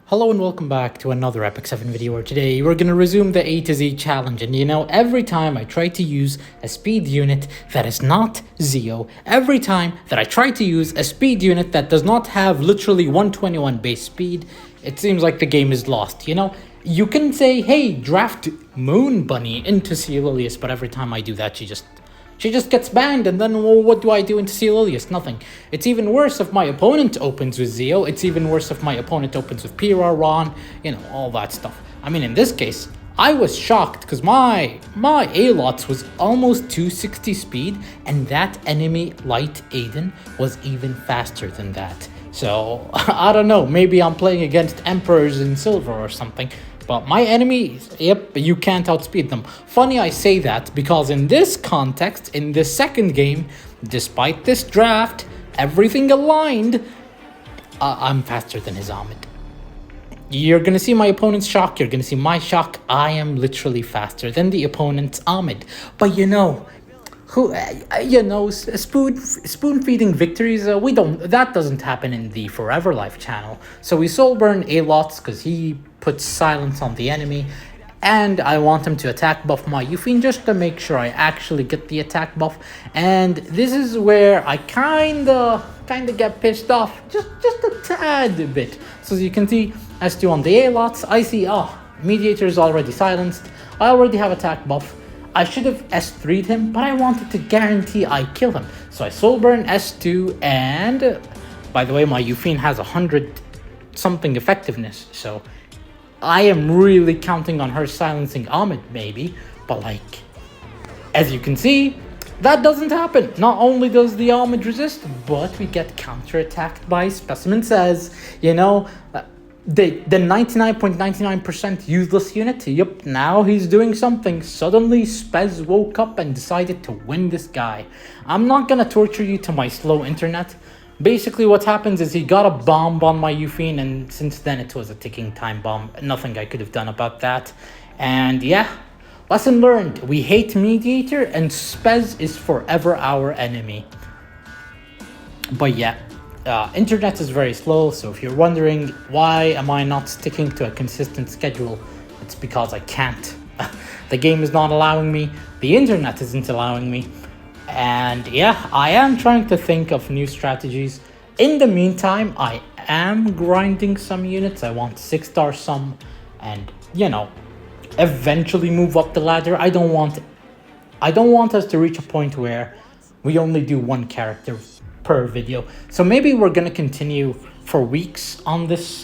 Hello and welcome back to another Epic 7 video where today we're going to resume the A to Z challenge. And every time I try to use a speed unit that is not Zeo, every time that I try to use a speed unit that does not have literally 121 base speed, it seems like the game is lost. You can say, hey, draft Moon Bunny into Celilius, but every time I do that, she just gets banned, and then what do I do into Celilius? Nothing. It's even worse if my opponent opens with Zeo. It's even worse if my opponent opens with Pyrrha, Ron, all that stuff. I mean, in this case, I was shocked because my A-Lots was almost 260 speed, and that enemy Light Aiden was even faster than that. So, I don't know, maybe I'm playing against Emperors in Silver or something. But my enemies, yep, you can't outspeed them. Funny I say that because in this context, in the second game, despite this draft, everything aligned, I'm faster than his Ahmed. You're going to see my opponent's shock, you're going to see my shock. I am literally faster than the opponent's Ahmed. But spoon feeding victories, that doesn't happen in the Forever Life channel. So we soul burn A-Lots because he puts silence on the enemy, and I want him to attack buff my Yufine just to make sure I actually get the attack buff. And this is where I kinda get pissed off just a tad bit. So as you can see, S2 on the A-Lots, I see Mediator is already silenced, I already have attack buff. I should have S3'd him, but I wanted to guarantee I kill him. So I soul burn S2, and by the way, my Yufine has 100 something effectiveness, so I am really counting on her silencing Ahmed maybe, but as you can see, that doesn't happen. Not only does the Ahmed resist, but we get counterattacked by Specimen Says, the 99.99% useless unit. Yep, now he's doing something. Suddenly, Spez woke up and decided to win this guy. I'm not gonna torture you to my slow internet. Basically, what happens is he got a bomb on my Yufine, and since then it was a ticking time bomb. Nothing I could have done about that. And yeah, lesson learned. We hate Mediator, and Spez is forever our enemy. But yeah. Internet is very slow, so if you're wondering why am I not sticking to a consistent schedule, it's because I can't. The game is not allowing me, the internet isn't allowing me, and yeah, I am trying to think of new strategies. In the meantime, I am grinding some units. I want 6-star some, and eventually move up the ladder. I don't want us to reach a point where we only do one character per video. So maybe we're gonna continue for weeks on this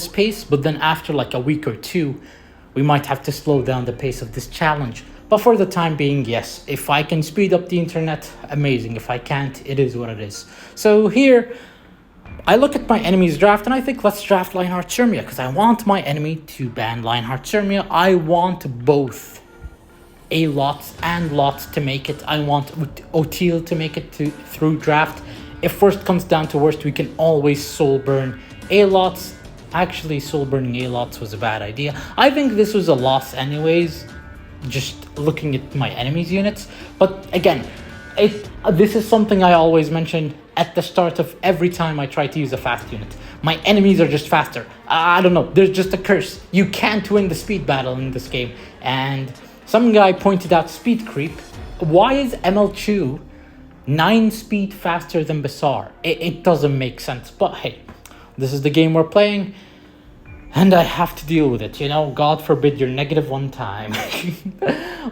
pace, but then after a week or two, we might have to slow down the pace of this challenge. But for the time being, yes, if I can speed up the internet, amazing. If I can't, it is what it is. So here, I look at my enemy's draft and I think, let's draft Lionheart Shermia, because I want my enemy to ban Lionheart Shermia. I want both A-Lots and Lots to make it. I want O'Teal to make it through draft. If worst comes down to worst, we can always soul burn A-Lots. Actually, soul burning A-Lots was a bad idea. I think this was a loss anyways, just looking at my enemy's units. But again, this is something I always mention at the start of every time I try to use a fast unit. My enemies are just faster. I don't know, there's just a curse. You can't win the speed battle in this game. And some guy pointed out speed creep. Why is ML2 9 speed faster than Bazaar? It doesn't make sense, but hey, this is the game we're playing, and I have to deal with it, God forbid you're negative one time.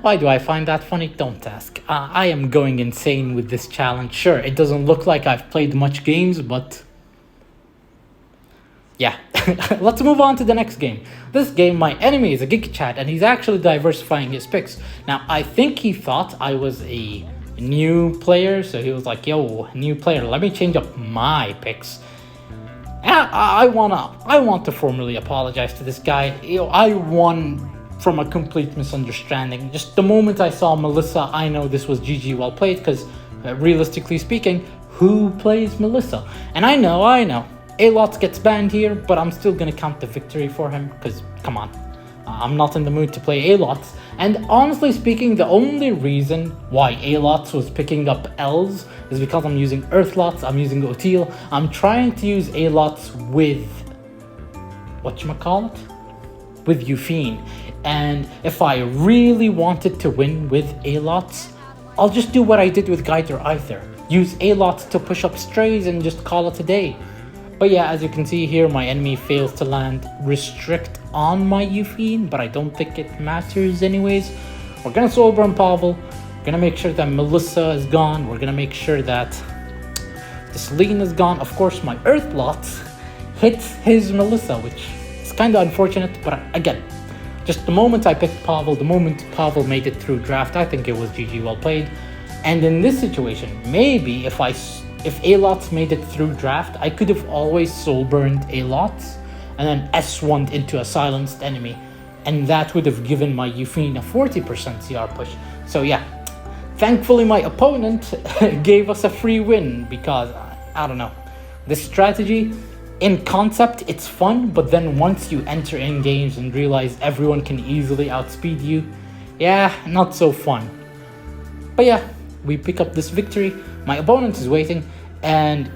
Why do I find that funny? Don't ask. I am going insane with this challenge. Sure, it doesn't look like I've played much games, but yeah. Let's move on to the next game. This game, my enemy is a GigaChad, and he's actually diversifying his picks. Now, I think he thought I was a new player, so he was like, yo, new player, let me change up my picks. And I want to formally apologize to this guy. I won from a complete misunderstanding. Just the moment I saw Melissa, I know this was GG well played, because realistically speaking, who plays Melissa? And I know, A-Lots gets banned here, but I'm still gonna count the victory for him, because, come on, I'm not in the mood to play A-Lots. And honestly speaking, the only reason why A-Lots was picking up L's is because I'm using Earth Lots, I'm using O'Teal. I'm trying to use A-Lots with whatchamacallit, with Euphine. And if I really wanted to win with A-Lots, I'll just do what I did with Guider Either. Use A-Lots to push up strays and just call it a day. But yeah, as you can see here, my enemy fails to land Restrict on my Euphine, but I don't think it matters anyways. We're gonna Soulburn Pavel. We're gonna make sure that Melissa is gone. We're gonna make sure that the Celine is gone. Of course, my Earth Lots hits his Melissa, which is kind of unfortunate, but again, just the moment I picked Pavel, the moment Pavel made it through draft, I think it was GG, well played. And in this situation, maybe if A-Lots made it through draft, I could have always Soulburned A-Lots and then S1'd into a silenced enemy, and that would have given my Euphine a 40% CR push. So yeah, thankfully my opponent gave us a free win because, I don't know, this strategy, in concept, it's fun, but then once you enter in games and realize everyone can easily outspeed you, yeah, not so fun. But yeah, we pick up this victory. My opponent is waiting, and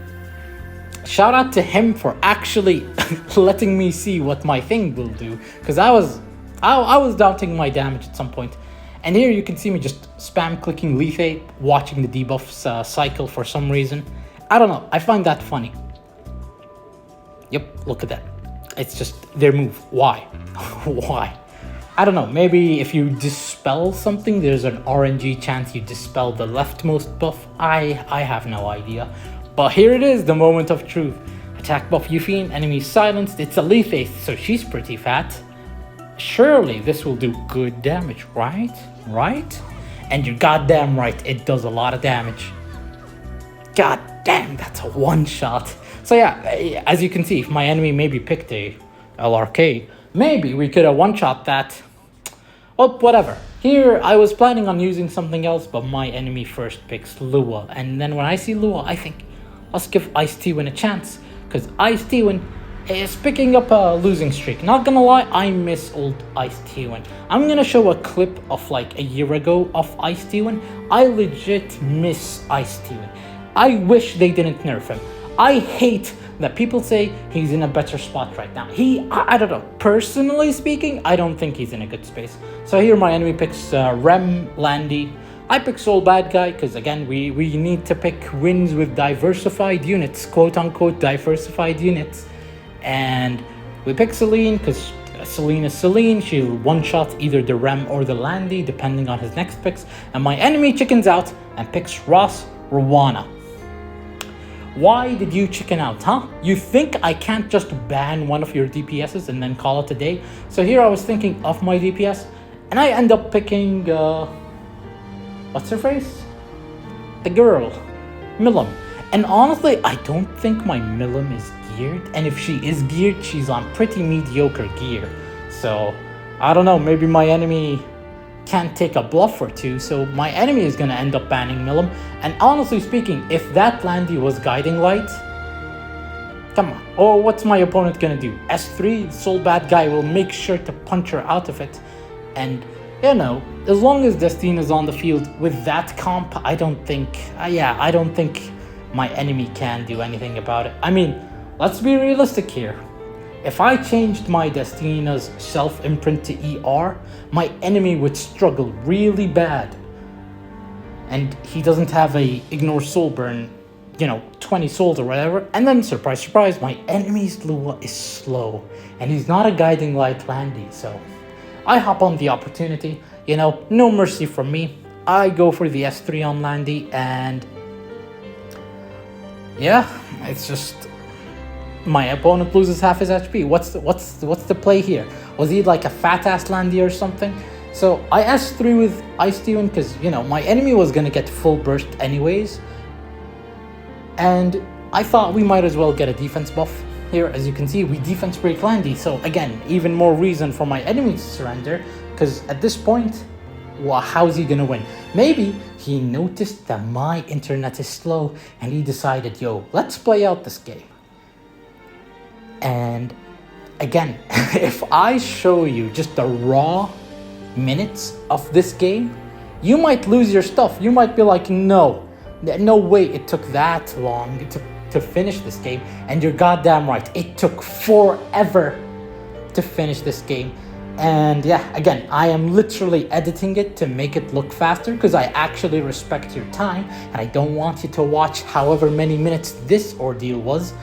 shout out to him for actually letting me see what my thing will do, because I was doubting my damage at some point. And here you can see me just spam clicking Lethe, watching the debuffs cycle for some reason. I don't know, I find that funny. Yep, look at that. It's just their move. Why? Why? I don't know, maybe if you dispel something, there's an RNG chance you dispel the leftmost buff. I have no idea. But here it is, the moment of truth. Attack buff Euphine, enemy silenced. It's a Lethe, so she's pretty fat. Surely this will do good damage, right? Right? And you're goddamn right, it does a lot of damage. God damn, that's a one-shot. So yeah, as you can see, if my enemy maybe picked a LRK, maybe we could have one-shot that. Well, whatever. Here, I was planning on using something else, but my enemy first picks Lua. And then when I see Lua, I think, let's give Ice-T-Win a chance. Because Ice-T-Win is picking up a losing streak. Not gonna lie, I miss old Ice-T-Win. I'm gonna show a clip of like a year ago of Ice-T-Win. I legit miss Ice-T-Win. I wish they didn't nerf him. I hate that people say he's in a better spot right now. I don't know. Personally speaking, I don't think he's in a good space. So here my enemy picks Rem, Landy. I pick Soul Bad Guy because again, we need to pick wins with diversified units, quote unquote diversified units. And we pick Celine because Celine is Celine. She'll one-shot either the Rem or the Landy depending on his next picks. And my enemy chickens out and picks Ross Rwana. Why did you chicken out, huh? You think I can't just ban one of your DPSs and then call it a day? So here I was thinking of my DPS, and I end up picking, what's her face? The girl, Milim. And honestly, I don't think my Milim is geared, and if she is geared, she's on pretty mediocre gear. So, I don't know, maybe my enemy can't take a bluff or two, so my enemy is gonna end up banning Milim. And honestly speaking, if that Landy was Guiding Light, come on. Oh, what's my opponent gonna do? S3, Soul Bad Guy will make sure to punch her out of it. And, you know, as long as Destine is on the field with that comp, I don't think, I don't think my enemy can do anything about it. I mean, let's be realistic here. If I changed my Destina's self-imprint to ER, my enemy would struggle really bad. And he doesn't have a ignore soul burn, 20 souls or whatever. And then, surprise, surprise, my enemy's Lua is slow. And he's not a Guiding Light Landy, so I hop on the opportunity. No mercy from me. I go for the S3 on Landy, and yeah, it's just my opponent loses half his HP. What's the play here? Was he like a fat ass Landy or something? So I S3 with Ice-T-Win because my enemy was gonna get full burst anyways, and I thought we might as well get a defense buff here. As you can see, we defense break Landy. So again, even more reason for my enemy to surrender, because at this point, well, how's he gonna win? Maybe he noticed that my internet is slow and he decided, yo, let's play out this game. And again, if I show you just the raw minutes of this game, you might lose your stuff. You might be like, no way it took that long to finish this game. And you're goddamn right, it took forever. to finish this game. And yeah, again, I am literally editing it to make it look faster because I actually respect your time and I don't want you to watch however many minutes this ordeal was.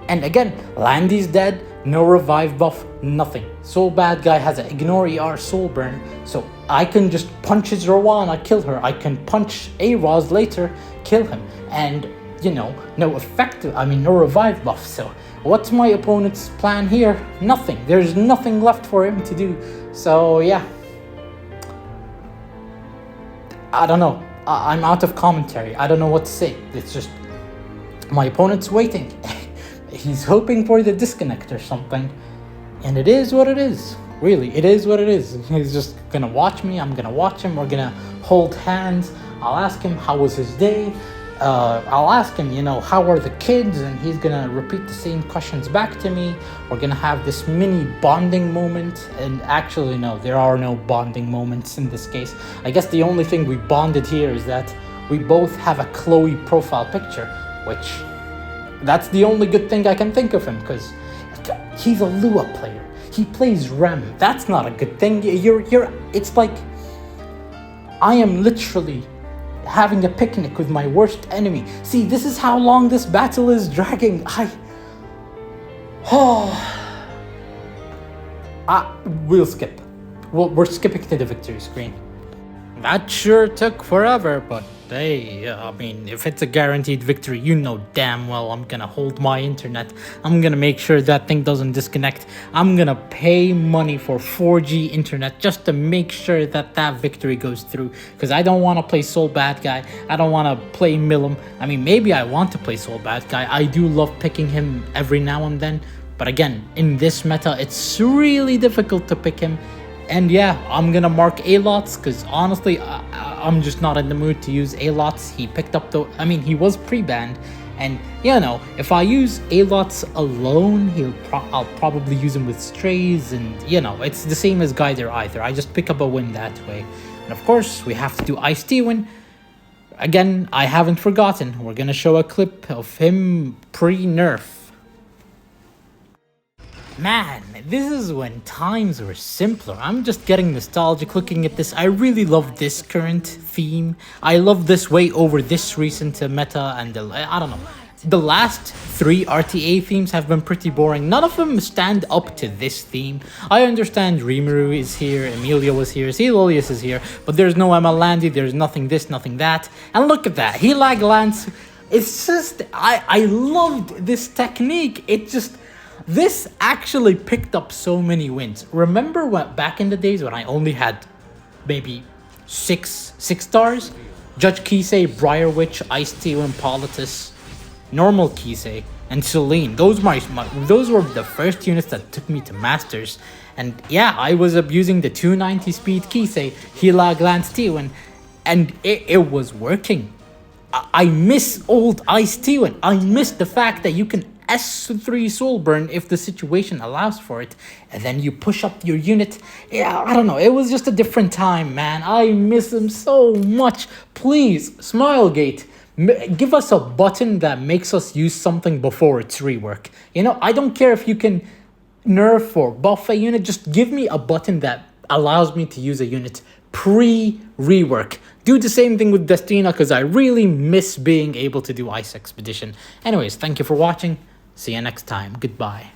And again, Landy's dead, no revive buff, nothing. Soul Bad Guy has an ignore ER soul burn, so I can just punch his Rowana, kill her. I can punch A-Roz later, kill him. And, you know, no revive buff. So what's my opponent's plan here? Nothing. There's nothing left for him to do. So yeah, I don't know. I'm out of commentary. I don't know what to say. It's just my opponent's waiting. He's hoping for the disconnect or something. And it is what it is. Really, it is what it is. He's just gonna watch me. I'm gonna watch him. We're gonna hold hands. I'll ask him how was his day. I'll ask him, you know, how are the kids? And he's gonna repeat the same questions back to me. We're gonna have this mini bonding moment. And actually, no, there are no bonding moments in this case. I guess the only thing we bonded here is that we both have a Chloe profile picture, which that's the only good thing I can think of him, because he's a Lua player. He plays Rem. That's not a good thing. It's like I am literally having a picnic with my worst enemy. See, this is how long this battle is dragging. We'll skip. We're skipping to the victory screen. That sure took forever, but hey, I mean, if it's a guaranteed victory, you know damn well I'm gonna hold my internet. I'm gonna make sure that thing doesn't disconnect. I'm gonna pay money for 4G internet just to make sure that that victory goes through. Because I don't want to play Soul Bad Guy. I don't want to play Milim. I mean, maybe I want to play Soul Bad Guy. I do love picking him every now and then. But again, in this meta, it's really difficult to pick him. And yeah, I'm gonna mark A-Lots because honestly, I'm just not in the mood to use A-Lots. He picked up he was pre-banned. And you know, if I use A-Lots alone, I'll probably use him with strays. And you know, it's the same as Guider either. I just pick up a win that way. And of course, we have to do Ice-T win. Again, I haven't forgotten. We're gonna show a clip of him pre-nerf. Man, this is when times were simpler. I'm just getting nostalgic looking at this. I really love this current theme. I love this way over this recent meta, and I don't know. The last 3 RTA themes have been pretty boring. None of them stand up to this theme. I understand Rimuru is here, Emilio is here, Celolius is here, but there's no Emma Landy, there's nothing this, nothing that. And look at that, he lag Lance. It's just, I loved this technique. This actually picked up so many wins. Remember back in the days when I only had maybe 6 stars? Judge Kisei, Briar Witch, Ice-T, and Politis, normal Kisei, and Celine. Those were the first units that took me to Masters. And yeah, I was abusing the 290 speed Kisei, Hila, Glance T1, and it was working. I miss old Ice-T, and I miss the fact that you can S3 soul burn if the situation allows for it, and then you push up your unit. Yeah, I don't know, it was just a different time, man. I miss him so much. Please, Smilegate, give us a button that makes us use something before its rework. You know, I don't care if you can nerf or buff a unit, just give me a button that allows me to use a unit pre-rework. Do the same thing with Destina, because I really miss being able to do Ice Expedition. Anyways, thank you for watching. See you next time. Goodbye.